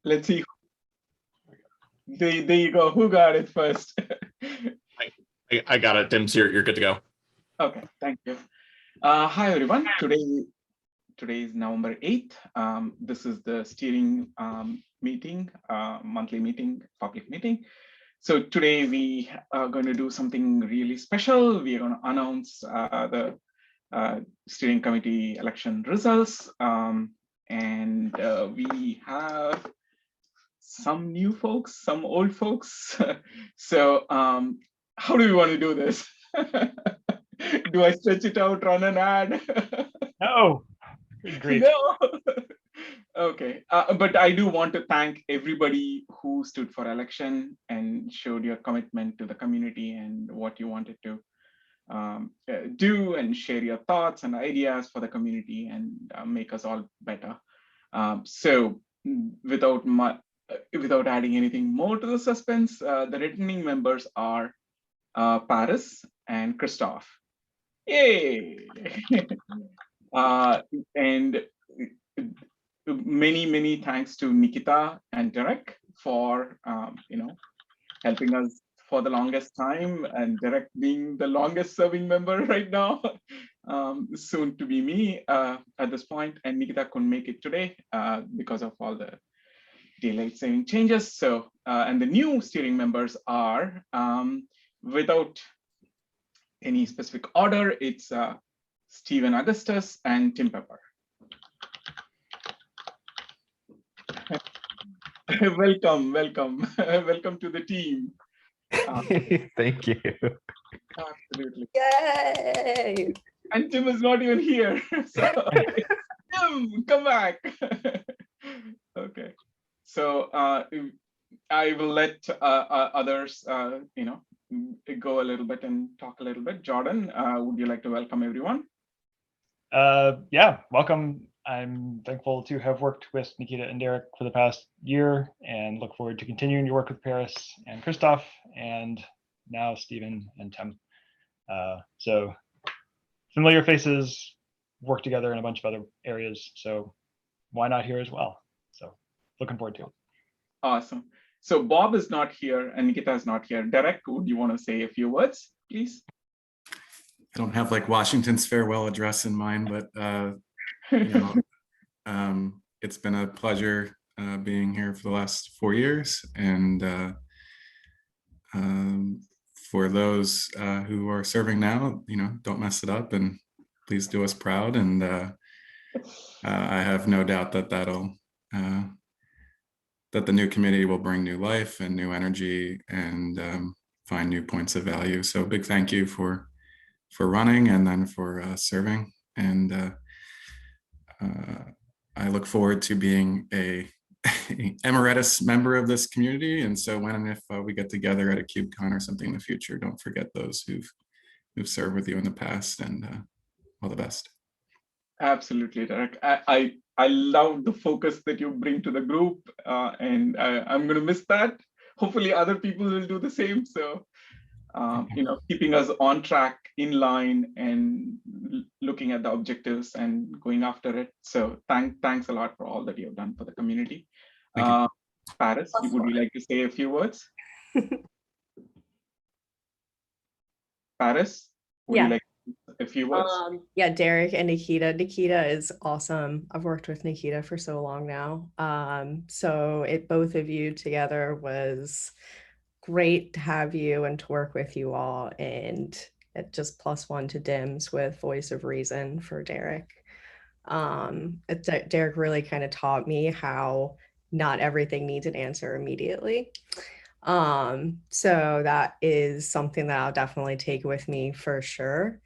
Let's see. There you go. Who got it first? I got it, Dims. You're good to go. Okay, thank you. Hi, everyone. Today is November 8th. This is the steering meeting, monthly meeting, public meeting. So today we are going to do something really special. We are going to announce the steering committee election results. And we have some new folks, some old folks. So how do we want to do this? Do I stretch it out, run an ad? No. Great. No. Okay, but I do want to thank everybody who stood for election and showed your commitment to the community and what you wanted to do and share your thoughts and ideas for the community and make us all better. So without adding anything more to the suspense, the returning members are Paris and Christoph. Yay! And many thanks to Nikita and Derek for helping us for the longest time, and Derek being the longest serving member right now, soon to be me at this point, and Nikita couldn't make it today because of all the daylight saving changes. So and the new steering members are without any specific order, it's Stephen Augustus and Tim Pepper. Welcome to the team. Thank you. Absolutely. Yay! And Tim is not even here. So Tim, come back. Okay. So I will let others, go a little bit and talk a little bit. Jordan, would you like to welcome everyone? Yeah, welcome. I'm thankful to have worked with Nikita and Derek for the past year and look forward to continuing to work with Paris and Christoph and now Stephen and Tim. So familiar faces, work together in a bunch of other areas. So why not here as well? So looking forward to it. Awesome. So Bob is not here and Nikita is not here. Derek, would you want to say a few words, please? I don't have like Washington's farewell address in mind, but it's been a pleasure being here for the last 4 years. And for those who are serving now, don't mess it up and please do us proud. And I have no doubt that that the new committee will bring new life and new energy and find new points of value. So big thank you for running and then for serving. And I look forward to being a emeritus member of this community. And so when and if we get together at a KubeCon or something in the future, don't forget those who've served with you in the past, and all the best. Absolutely, Derek. I love the focus that you bring to the group, and I'm going to miss that. Hopefully other people will do the same. So, keeping us on track, in line, and looking at the objectives and going after it. So thanks a lot for all that you have done for the community. Paris, would you like to say a few words? Paris, would you like a few words? Yeah, Derek and Nikita. Nikita is awesome. I've worked with Nikita for so long now. So both of you together was great to have you and to work with you all, and it just +1 to DIMS with Voice of Reason for Derek. Derek really kind of taught me how not everything needs an answer immediately. So that is something that I'll definitely take with me for sure.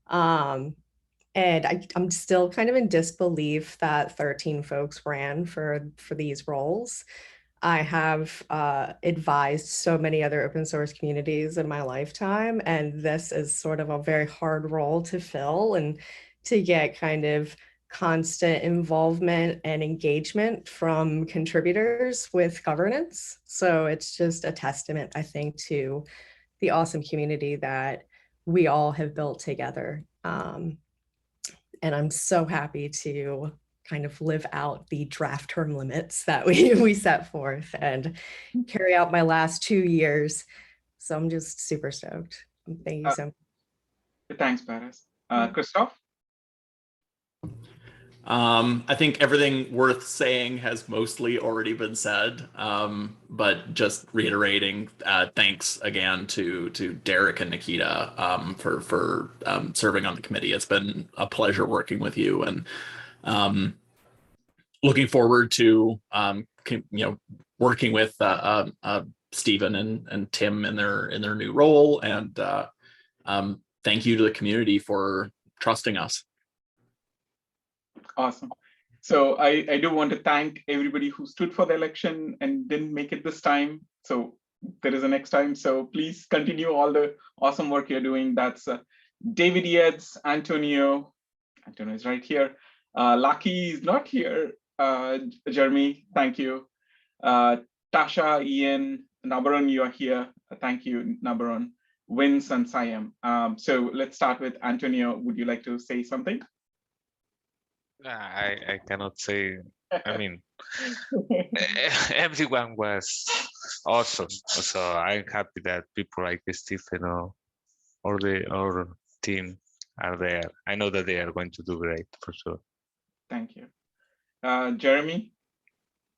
And I'm still kind of in disbelief that 13 folks ran for these roles. I have advised so many other open source communities in my lifetime, and this is sort of a very hard role to fill and to get kind of constant involvement and engagement from contributors with governance. So it's just a testament, I think, to the awesome community that we all have built together. And I'm so happy to kind of live out the draft term limits that we set forth and carry out my last 2 years. So I'm just super stoked. Thank you so much. Thanks, Paris. Christoph? I think everything worth saying has mostly already been said, but just reiterating, thanks again to Derek and Nikita for serving on the committee. It's been a pleasure working with you, and looking forward to working with Stephen and Tim in their new role, and thank you to the community for trusting us. Awesome. So I do want to thank everybody who stood for the election and didn't make it this time. So there is a next time. So please continue all the awesome work you're doing. That's David Yates, Antonio is right here. Lucky is not here. Jeremy, thank you. Tasha, Ian, Nabaron, you are here. Thank you, Nabaron. Vince and Siam. So let's start with Antonio. Would you like to say something? I cannot say. I mean, everyone was awesome. So I'm happy that people like Stephen or our team are there. I know that they are going to do great for sure. Thank you. Jeremy?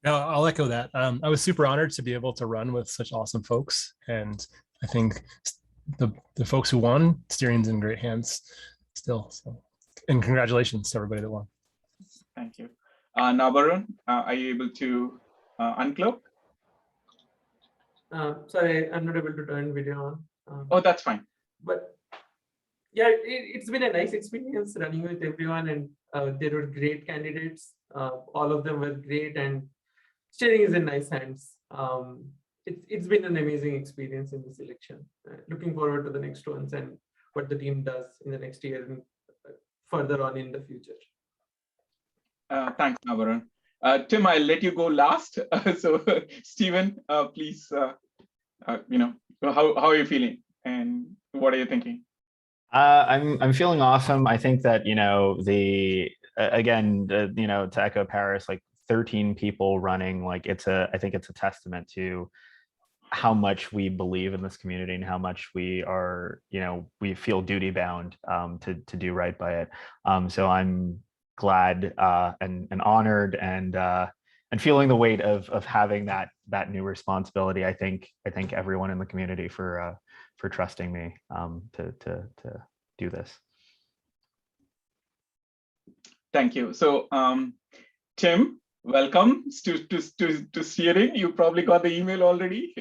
No, I'll echo that. I was super honored to be able to run with such awesome folks. And I think the folks who won, steering's in great hands still. So, and congratulations to everybody that won. Thank you. Nabaron, are you able to uncloak? Sorry, I'm not able to turn video on. Oh, that's fine. But yeah, it's been a nice experience running with everyone, and there were great candidates. All of them were great, and steering is in nice hands. It's been an amazing experience in this election. Looking forward to the next ones and what the team does in the next year and further on in the future. Thanks, Nabaron. Tim, I'll let you go last. So, Stephen, please, how are you feeling and what are you thinking? I'm feeling awesome. I think that, to echo Paris, like 13 people running, like I think it's a testament to how much we believe in this community and how much we are, we feel duty bound to do right by it. So I'm glad and honored and feeling the weight of having that new responsibility. I thank everyone in the community for trusting me to do this. Thank you. So Tim, welcome to steering. You probably got the email already.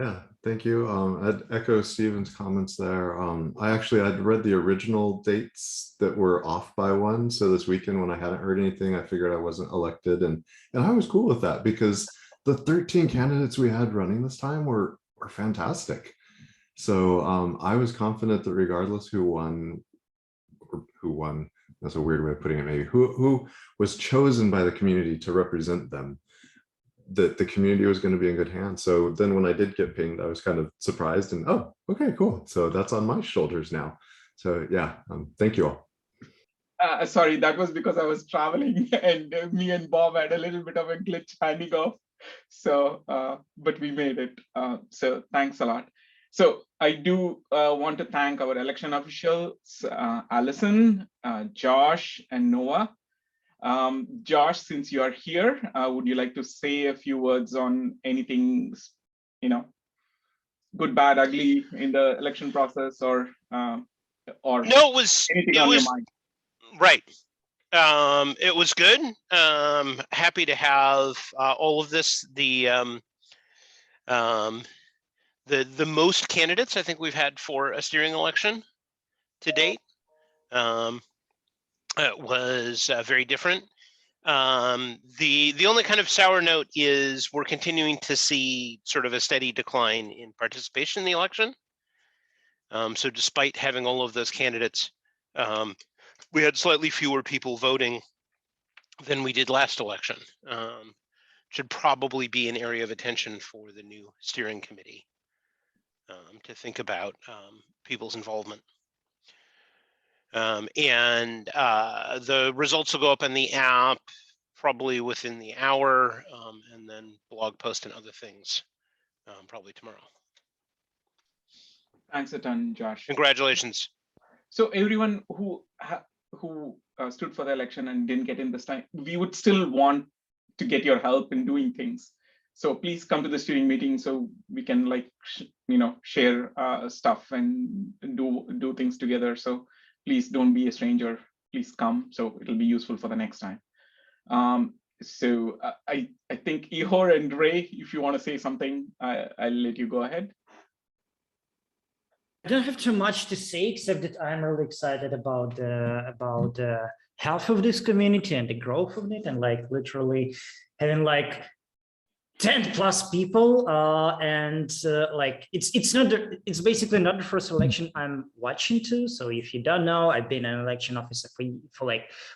Yeah, thank you. I'd echo Stephen's comments there. I'd read the original dates that were off by one. So this weekend when I hadn't heard anything, I figured I wasn't elected, and I was cool with that because the 13 candidates we had running this time were fantastic. So I was confident that regardless who won, that's a weird way of putting it, maybe, who was chosen by the community to represent them, that the community was going to be in good hands. So then when I did get pinged, I was kind of surprised and, oh, okay, cool. So that's on my shoulders now. So yeah, thank you all. Sorry, that was because I was traveling and me and Bob had a little bit of a glitch handing off. So, but we made it. So thanks a lot. So I do want to thank our election officials, Allison, Josh, and Noah. Josh, since you are here, would you like to say a few words on anything, good, bad, ugly in the election process, or no, anything on your mind? Right. It was good. Happy to have all of this. The most candidates I think we've had for a steering election to date. It was very different. The only kind of sour note is we're continuing to see sort of a steady decline in participation in the election. So despite having all of those candidates, we had slightly fewer people voting than we did last election. Should probably be an area of attention for the new steering committee to think about people's involvement. And the results will go up in the app probably within the hour, and then blog post and other things probably tomorrow. Thanks a ton, Josh. Congratulations. So everyone who stood for the election and didn't get in this time, we would still want to get your help in doing things. So please come to the steering meeting so we can share stuff and do things together. So please don't be a stranger. Please come. So it'll be useful for the next time. So I think Ihor and Ray, if you want to say something, I'll let you go ahead. I don't have too much to say except that I'm really excited about the health of this community and the growth of it, and like literally having like 10 plus people, and like it's basically not the first election I'm watching to. So if you don't know, I've been an election officer for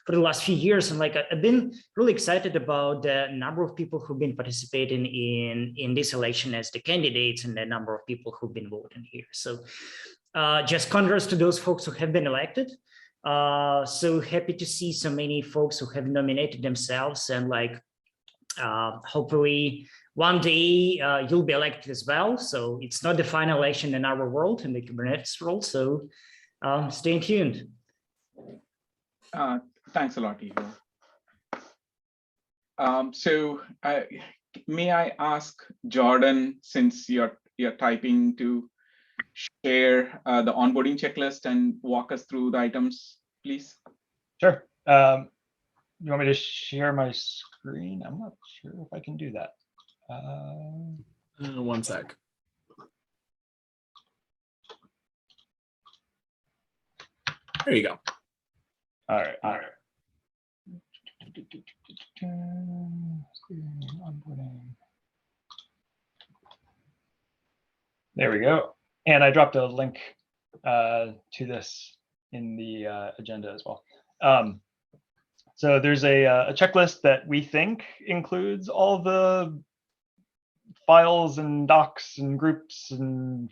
the last few years, and like I've been really excited about the number of people who've been participating in this election as the candidates and the number of people who've been voting here. So just congrats to those folks who have been elected. So happy to see so many folks who have nominated themselves, and like hopefully one day you'll be elected as well. So it's not the final election in our world, in the Kubernetes world. So stay tuned. Thanks a lot, Ihor. So may I ask Jordan, since you're typing, to share the onboarding checklist and walk us through the items, please? Sure. You want me to share my screen? I'm not sure if I can do that. One sec. There you go. All right. There we go. And I dropped a link to this in the agenda as well. So there's a checklist that we think includes all the files and docs and groups and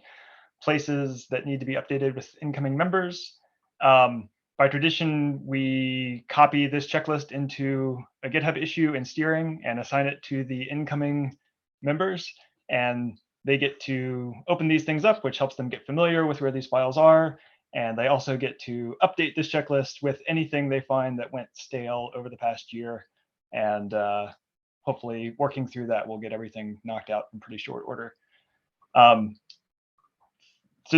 places that need to be updated with incoming members. By tradition, we copy this checklist into a GitHub issue in steering and assign it to the incoming members. And they get to open these things up, which helps them get familiar with where these files are. And they also get to update this checklist with anything they find that went stale over the past year. And hopefully working through that, we'll get everything knocked out in pretty short order. So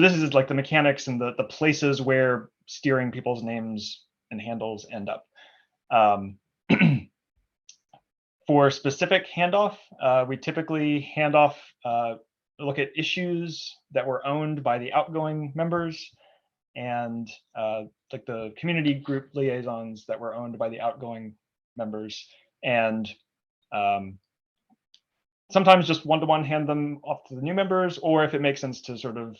this is like the mechanics and the places where steering people's names and handles end up. For specific handoff, we typically hand off, look at issues that were owned by the outgoing members, and like the community group liaisons that were owned by the outgoing members. And sometimes just one-to-one hand them off to the new members, or if it makes sense to sort of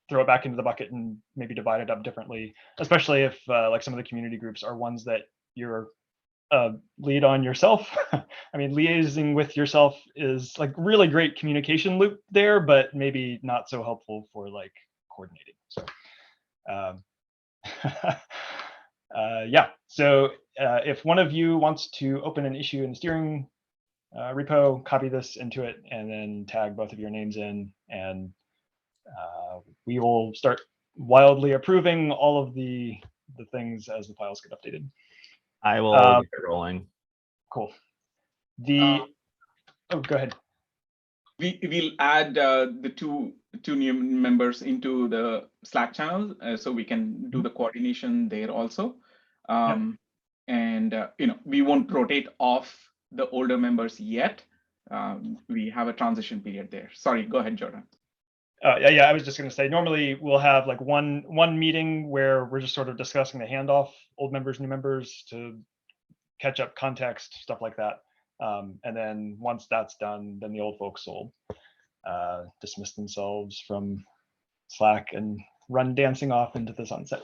throw it back into the bucket and maybe divide it up differently, especially if like some of the community groups are ones that you're lead on yourself. I mean, liaising with yourself is like really great communication loop there, but maybe not so helpful for like coordinating. So yeah, so if one of you wants to open an issue in the steering repo, copy this into it and then tag both of your names in, and we will start wildly approving all of the things as the files get updated. I will get it rolling. Cool. Oh, go ahead. We'll add the two new members into the Slack channel, so we can do the coordination there also. And we won't rotate off the older members yet. We have a transition period there. Sorry, go ahead, Jordan. Yeah, I was just going to say, normally we'll have like one meeting where we're just sort of discussing the handoff, old members, new members, to catch up context, stuff like that. And then once that's done, then the old folks will dismiss themselves from Slack and run dancing off into the sunset.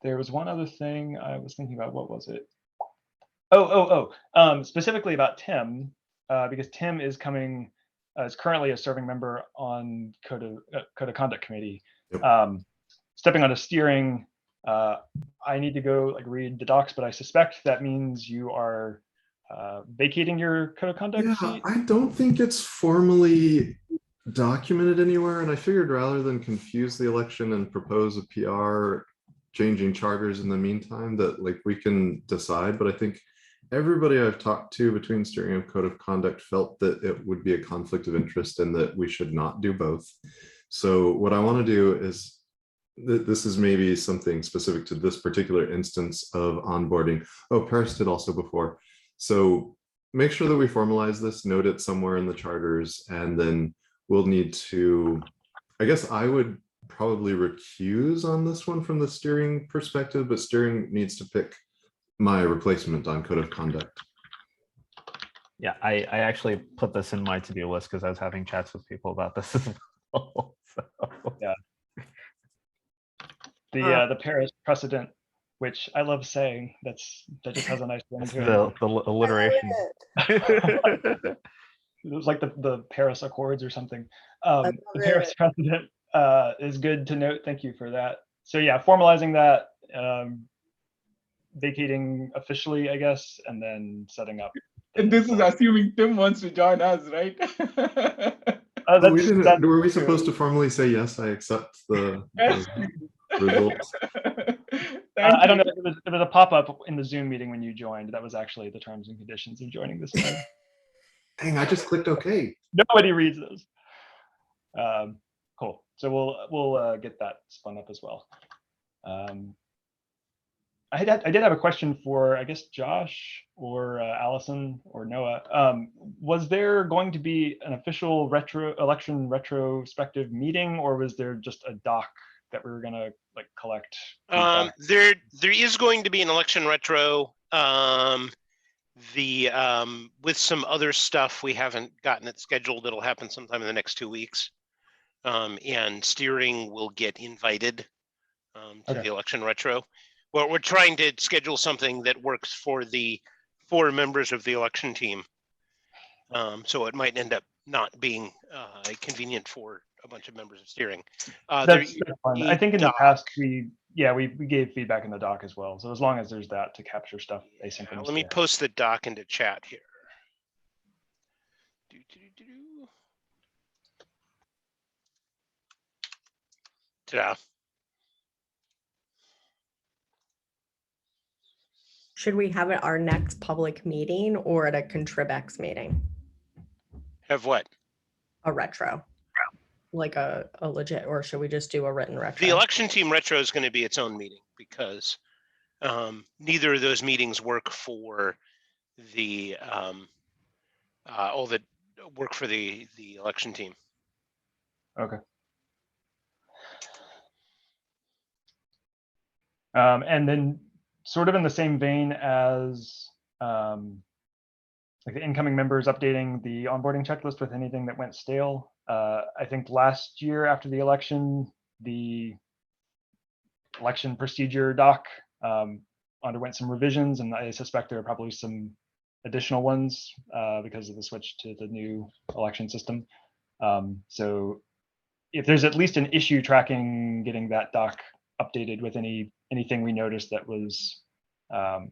There was one other thing I was thinking about. What was it? Specifically about Tim, because Tim is coming, is currently a serving member on Code of Conduct Committee. Yep. Stepping onto steering, I need to go like read the docs, but I suspect that means you are vacating your code of conduct Yeah, seat. I don't think it's formally documented anywhere, and I figured rather than confuse the election and propose a PR changing charters in the meantime, that like we can decide. But I think everybody I've talked to between steering and code of conduct felt that it would be a conflict of interest and that we should not do both. So what I want to do is, this is maybe something specific to this particular instance of onboarding. Oh, Paris did also before. So make sure that we formalize this, note it somewhere in the charters, and then we'll need to, I guess I would probably recuse on this one from the steering perspective, but steering needs to pick my replacement on code of conduct. Yeah, I actually put this in my to-do list because I was having chats with people about this as well. So. Yeah. The Paris precedent, which I love saying, that just has a nice ring to it. The alliteration. It was like the Paris Accords or something. The Paris precedent is good to note. Thank you for that. So yeah, formalizing that, vacating officially, I guess, and then setting up. And this is assuming Tim wants to join us, right? Were we supposed to formally say yes, I accept the results? I don't know. There was a pop-up in the Zoom meeting when you joined. That was actually the terms and conditions of joining this meeting. Dang, I just clicked OK. Nobody reads those. Cool. So we'll get that spun up as well. I did have a question for, I guess, Josh or Allison or Noah. Was there going to be an official election retrospective meeting, or was there just a doc that we were gonna like collect? There is going to be an election retro. With some other stuff we haven't gotten it scheduled. It'll happen sometime in the next 2 weeks. And steering will get invited to the election retro. Well, we're trying to schedule something that works for the 4 members of the election team. So it might end up not being convenient for a bunch of members of steering. That's fine. I think in the past we gave feedback in the doc as well. So as long as there's that to capture stuff asynchronously. Let me post the doc into chat here. Ta-da. Should we have it our next public meeting or at a Contribex meeting? Have what? A retro. Like a legit, or should we just do a written retro? The election team retro is going to be its own meeting because neither of those meetings work for the all that work for the election team. Okay. And then sort of in the same vein as like the incoming members updating the onboarding checklist with anything that went stale. I think last year after the election procedure doc underwent some revisions, and I suspect there are probably some additional ones because of the switch to the new election system. So if there's at least an issue tracking getting that doc updated with anything we noticed that was out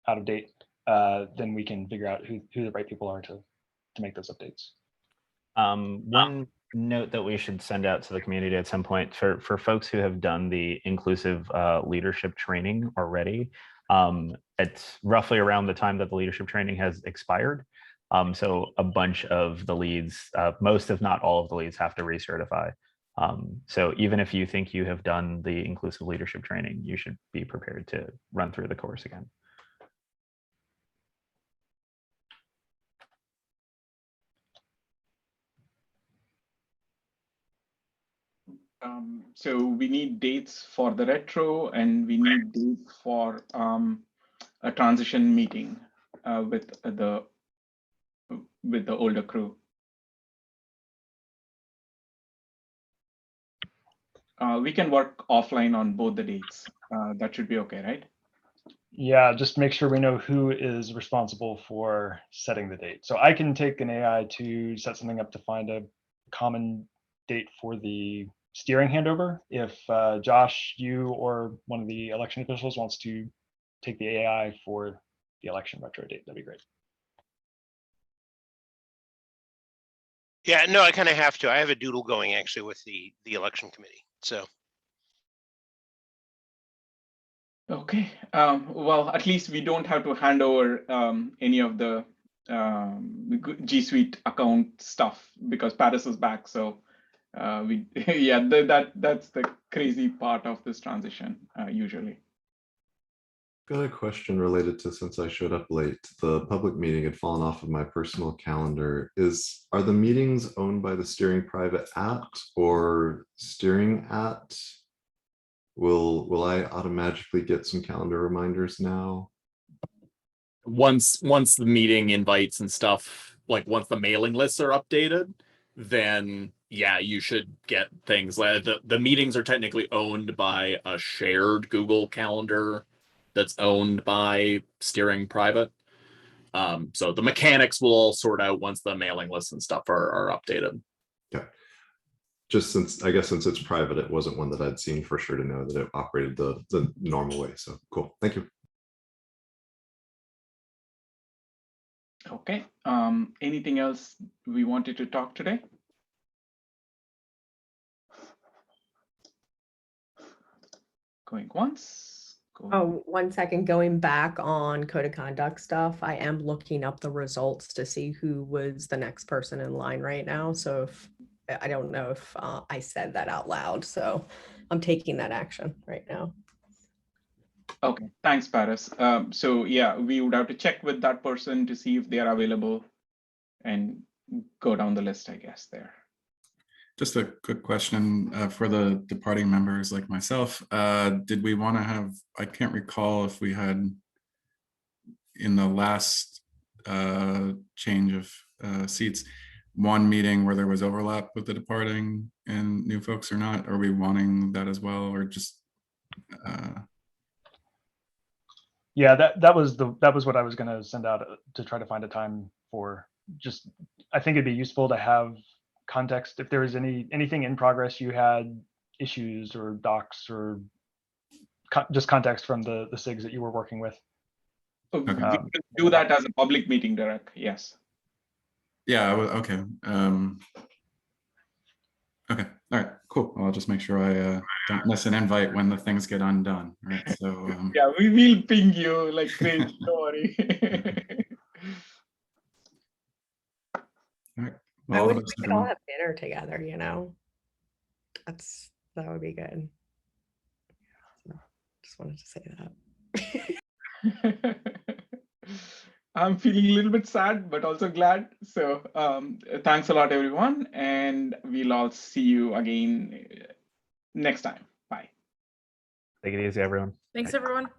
of date, then we can figure out who the right people are to make those updates. One note that we should send out to the community at some point for folks who have done the inclusive leadership training already. It's roughly around the time that the leadership training has expired. So a bunch of the leads, most if not all of the leads, have to recertify. So even if you think you have done the inclusive leadership training, you should be prepared to run through the course again. So we need dates for the retro, and we need dates for a transition meeting with the older crew. We can work offline on both the dates. That should be okay, right? Yeah, just make sure we know who is responsible for setting the date. So I can take an AI to set something up to find a common date for the steering handover. If Josh, you or one of the election officials wants to take the AI for the election retro date, that'd be great. Yeah, no, I kind of have to. I have a doodle going actually with the election committee. So. Okay, well, at least we don't have to hand over any of the G Suite account stuff because Paris is back. So we, yeah, that's the crazy part of this transition usually. Got a question related to, since I showed up late, the public meeting had fallen off of my personal calendar. Are the meetings owned by the steering private at or steering at? Will I automatically get some calendar reminders now? Once the meeting invites and stuff, like once the mailing lists are updated, then yeah, you should get things. The meetings are technically owned by a shared Google Calendar that's owned by steering private. So the mechanics will all sort out once the mailing lists and stuff are updated. Yeah. Just since, I guess since it's private, it wasn't one that I'd seen for sure to know that it operated the normal way. So cool. Thank you. Okay, anything else we wanted to talk today? Going once. Going. Oh, 1 second, going back on code of conduct stuff, I am looking up the results to see who was the next person in line right now. So if I don't know if I said that out loud, so I'm taking that action right now. Okay, thanks, Paris. So yeah, we would have to check with that person to see if they are available and go down the list, I guess, there. Just a quick question for the departing members like myself. Did we want to have, I can't recall if we had in the last change of seats, one meeting where there was overlap with the departing and new folks or not? Are we wanting that as well, or just? Yeah, that was what I was going to send out to try to find a time for. Just, I think it'd be useful to have context if there was anything in progress you had issues or docs or just context from the SIGs that you were working with. We can do that as a public meeting, Derek. Yes. Yeah. Okay. Okay. All right. Cool. I'll just make sure I don't miss an invite when the things get undone. Right. So. Yeah, we will ping you like crazy. Don't worry. All right. I Well, wish we could all have dinner together, you know. That would be good. Just wanted to say that. I'm feeling a little bit sad, but also glad. So thanks a lot, everyone. And we'll all see you again next time. Bye. Take it easy, everyone. Thanks, everyone.